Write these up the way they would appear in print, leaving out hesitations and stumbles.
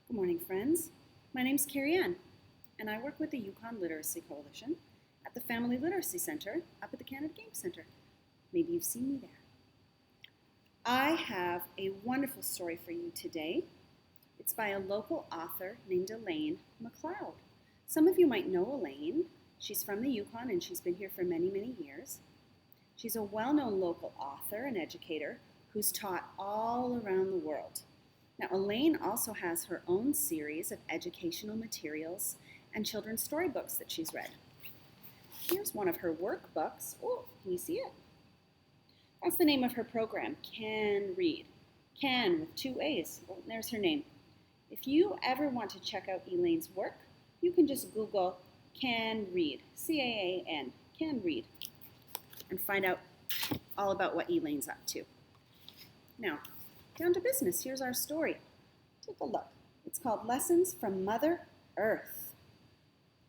Good morning, friends. My name's Carrie-Anne, and I work with the Yukon Literacy Coalition at the Family Literacy Center up at the Canada Game Center. Maybe you've seen me there. I have a wonderful story for you today. It's by a local author named Elaine McLeod. Some of you might know Elaine. She's from the Yukon and she's been here for many, many years. She's a well-known local author and educator who's taught all around the world. Now, Elaine also has her own series of educational materials and children's storybooks that she's read. Here's one of her workbooks. Oh, can you see it? That's the name of her program, Can Read. Can with two A's. Oh, there's her name. If you ever want to check out Elaine's work, you can just Google Can Read, C-A-A-N, Can Read, and find out all about what Elaine's up to. Now, down to business. Here's our story. Take a look. It's called Lessons from Mother Earth.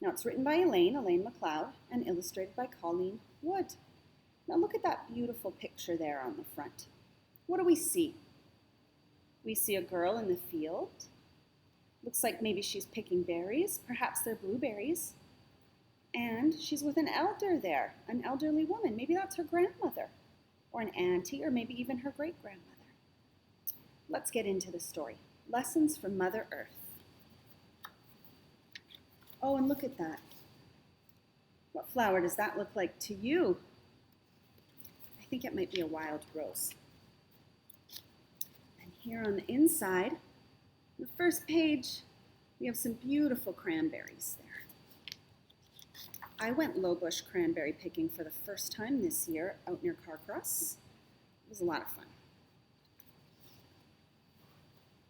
Now, it's written by Elaine McLeod, and illustrated by Colleen Wood. Now, look at that beautiful picture there on the front. What do we see? We see a girl in the field. Looks like maybe she's picking berries. Perhaps they're blueberries. And she's with an elder there, an elderly woman. Maybe that's her grandmother, or an auntie, or maybe even her great-grandmother. Let's get into the story. Lessons from Mother Earth. Oh, and look at that. What flower does that look like to you? I think it might be a wild rose. And here on the inside, the first page, we have some beautiful cranberries there. I went low bush cranberry picking for the first time this year out near Carcross. It was a lot of fun.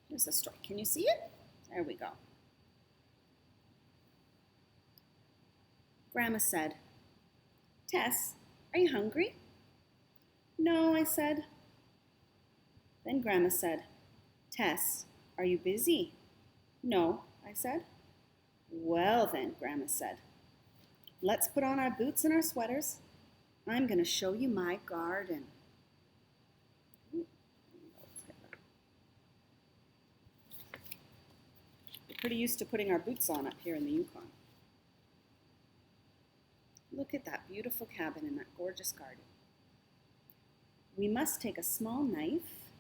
Here's the story. Can you see it? There we go. Grandma said, "Tess, are you hungry?" "No," I said. Then Grandma said, "Tess, are you busy?" "No," I said. "Well then," Grandma said, "let's put on our boots and our sweaters. I'm going to show you my garden." Pretty used to putting our boots on up here in the Yukon. Look at that beautiful cabin in that gorgeous garden. We must take a small knife.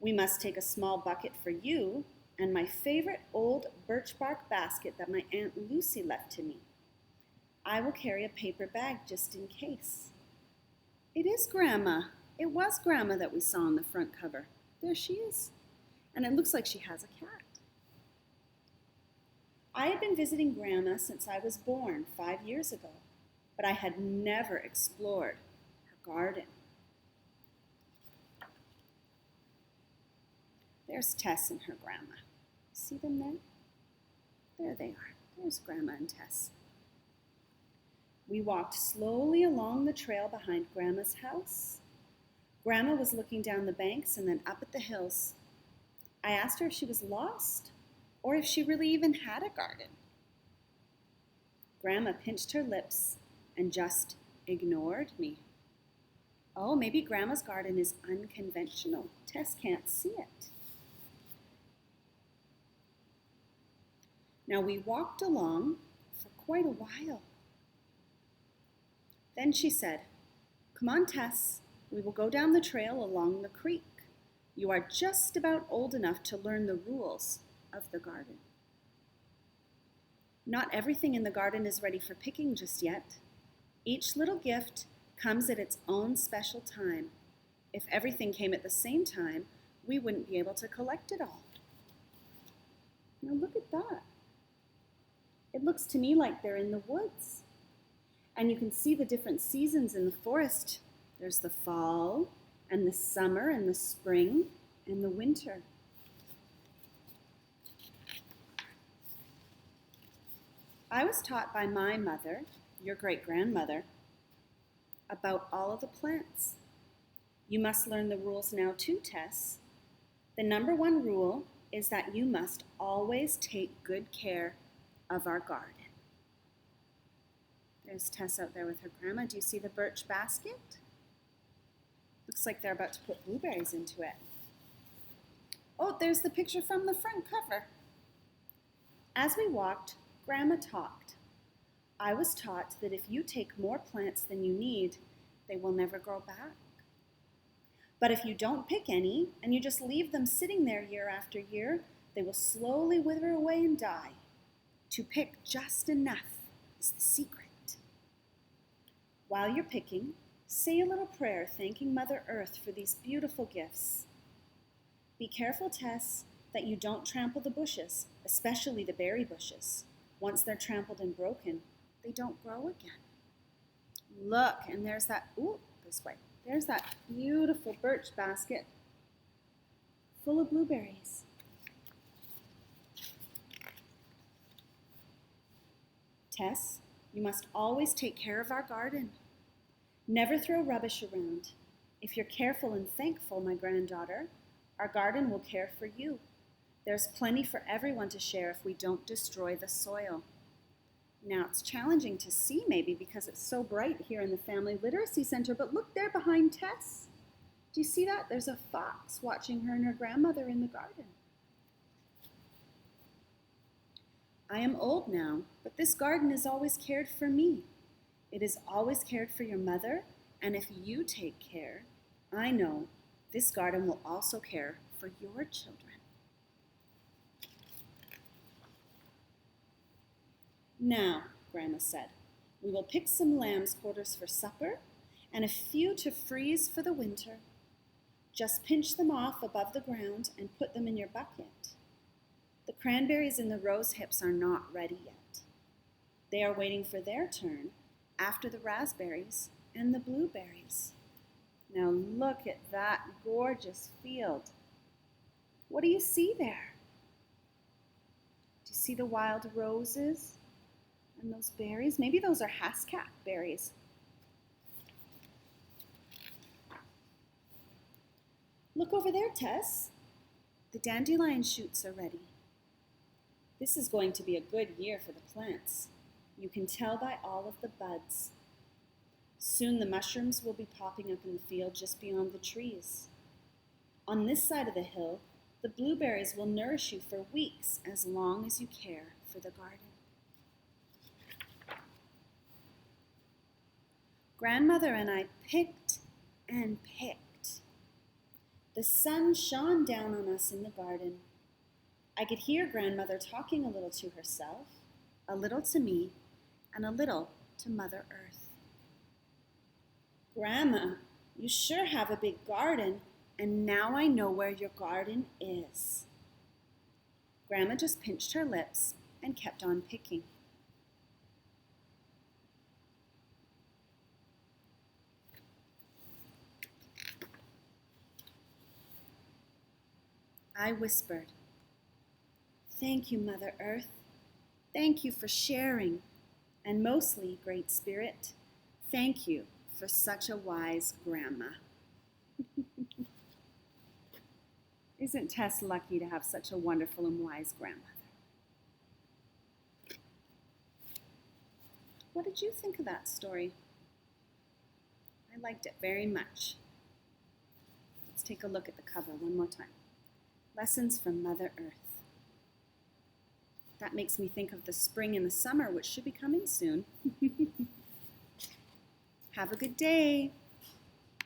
We must take a small bucket for you and my favorite old birch bark basket that my Aunt Lucy left to me. I will carry a paper bag just in case. It is Grandma. It was Grandma that we saw on the front cover. There she is. And it looks like she has a cat. I had been visiting Grandma since I was born 5 years ago, but I had never explored her garden. There's Tess and her grandma. See them there? There they are. There's Grandma and Tess. We walked slowly along the trail behind Grandma's house. Grandma was looking down the banks and then up at the hills. I asked her if she was lost, or if she really even had a garden. Grandma pinched her lips and just ignored me. Oh, maybe Grandma's garden is unconventional. Tess can't see it. Now we walked along for quite a while. Then she said, "Come on, Tess, we will go down the trail along the creek. You are just about old enough to learn the rules of the garden." Not everything in the garden is ready for picking just yet. Each little gift comes at its own special time. If everything came at the same time, we wouldn't be able to collect it all. Now look at that. It looks to me like they're in the woods. And you can see the different seasons in the forest. There's the fall, and the summer, and the spring, and the winter. I was taught by my mother, your great-grandmother, about all of the plants. You must learn the rules now too, Tess. The number one rule is that you must always take good care of our garden. There's Tess out there with her grandma. Do you see the birch basket? Looks like they're about to put blueberries into it. Oh, there's the picture from the front cover. As we walked, Grandma talked. I was taught that if you take more plants than you need, they will never grow back. But if you don't pick any and you just leave them sitting there year after year, they will slowly wither away and die. To pick just enough is the secret. While you're picking, say a little prayer thanking Mother Earth for these beautiful gifts. Be careful, Tess, that you don't trample the bushes, especially the berry bushes. Once they're trampled and broken, they don't grow again. Look, and there's that, this way. There's that beautiful birch basket full of blueberries. Tess, you must always take care of our garden. Never throw rubbish around. If you're careful and thankful, my granddaughter, our garden will care for you. There's plenty for everyone to share if we don't destroy the soil. Now, it's challenging to see maybe because it's so bright here in the Family Literacy Center, but look there behind Tess. Do you see that? There's a fox watching her and her grandmother in the garden. I am old now, but this garden is always cared for me. It is always cared for your mother, and if you take care, I know this garden will also care for your children. Now, Grandma said, we will pick some lamb's quarters for supper and a few to freeze for the winter. Just pinch them off above the ground and put them in your bucket. The cranberries in the rose hips are not ready yet. They are waiting for their turn after the raspberries and the blueberries. Now look at that gorgeous field. What do you see there? Do you see the wild roses and those berries? Maybe those are haskap berries. Look over there, Tess. The dandelion shoots are ready. This is going to be a good year for the plants. You can tell by all of the buds. Soon the mushrooms will be popping up in the field just beyond the trees. On this side of the hill, the blueberries will nourish you for weeks as long as you care for the garden. Grandmother and I picked and picked. The sun shone down on us in the garden. I could hear Grandmother talking a little to herself, a little to me, and a little to Mother Earth. Grandma, you sure have a big garden, and now I know where your garden is. Grandma just pinched her lips and kept on picking. I whispered, "Thank you, Mother Earth. Thank you for sharing. And mostly, Great Spirit, thank you for such a wise grandma." Isn't Tess lucky to have such a wonderful and wise grandmother? What did you think of that story? I liked it very much. Let's take a look at the cover one more time. Lessons from Mother Earth. That makes me think of the spring and the summer, which should be coming soon. Have a good day.